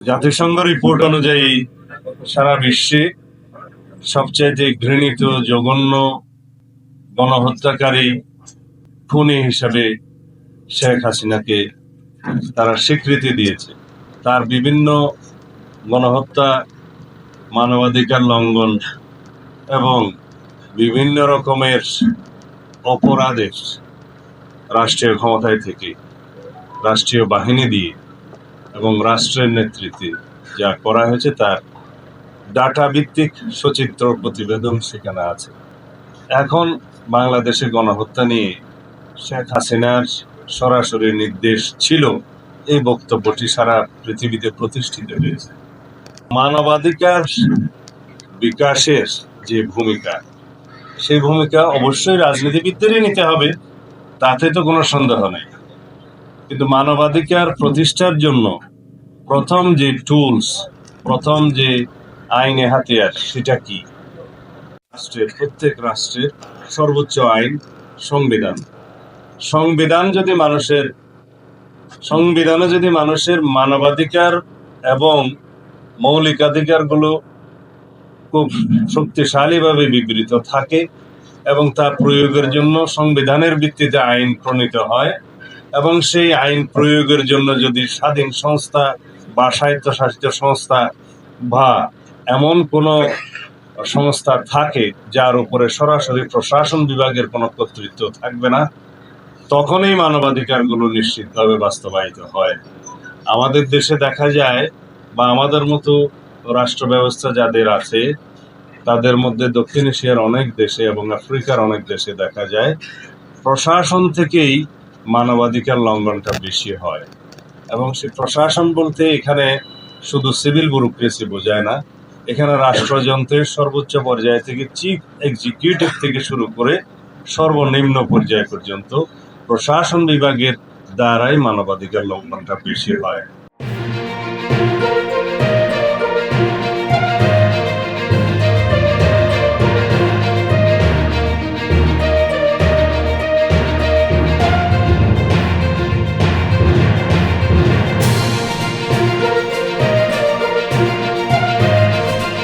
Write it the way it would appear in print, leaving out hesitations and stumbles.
জাতিসংঘ রিপোর্ট অনুযায়ী সারা বিশ্বে সবচেয়ে ঘৃণিত জঘন্য গণহত্যাকারী খুনি হিসাবে শেখ হাসিনাকে তারা স্বীকৃতি দিয়েছে। তার বিভিন্ন গণহত্যা, মানবাধিকার লঙ্ঘন এবং বিভিন্ন রকমের অপরাধের রাষ্ট্রীয় ক্ষমতায় থেকে, রাষ্ট্রীয় বাহিনী দিয়ে এবং রাষ্ট্রের নেতৃত্বে যা করা হয়েছে তার ডাটা ভিত্তিক সচিত্র প্রতিবেদন সেখানে আছে। এখন বাংলাদেশে গণহত্যা নিয়ে শেখ হাসিনার সরাসরি নির্দেশ ছিল, এই বক্তব্যটি সারা পৃথিবীতে প্রতিষ্ঠিত হয়েছে। মানবাধিকার বিকাশের যে ভূমিকা, সেই ভূমিকা অবশ্যই রাজনীতিবিদদেরই নিতে হবে, তাতে তো কোনো সন্দেহ নেই। কিন্তু মানবাধিকার প্রতিষ্ঠার জন্য প্রথম যে টুলস, প্রথম যে আইনে হাতিয়ার, সেটা কি? প্রত্যেক রাষ্ট্রের সর্বোচ্চ আইন সংবিধান। সংবিধানে যদি মানুষের মানবাধিকার এবং মৌলিকাধিকারগুলো খুব শক্তিশালীভাবে বিবৃত থাকে এবং তা প্রয়োগের জন্য সংবিধানের ভিত্তিতে আইন প্রণীত হয়, এবং সেই আইন প্রয়োগের জন্য যদি স্বাধীন সংস্থা বা স্বায়ত্তশাসিত সংস্থা বা এমন কোনো সংস্থা থাকে যার উপরে সরাসরি প্রশাসন বিভাগের কোনো কর্তৃত্ব থাকবে না, তখনই মানবাধিকারগুলো নিশ্চিতভাবে বাস্তবায়িত হয়। আমাদের দেশে দেখা যায়, বা আমাদের মতো রাষ্ট্র ব্যবস্থা যাদের আছে তাদের মধ্যে দক্ষিণ এশিয়ার অনেক দেশে এবং আফ্রিকার অনেক দেশে দেখা যায় প্রশাসন থেকেই মানবাধিকার লঙ্ঘনটা বেশি হয়। এবং সেই প্রশাসন বলতে এখানে শুধু সিভিল ব্যুরোক্রেসি বোঝায় না, এখানে রাষ্ট্রযন্ত্রের সর্বোচ্চ পর্যায় থেকে চিফ এক্সিকিউটিভ থেকে শুরু করে সর্বনিম্ন পর্যায় পর্যন্ত প্রশাসন বিভাগের দ্বারাই মানবাধিকার লঙ্ঘনটা বেশি হয়।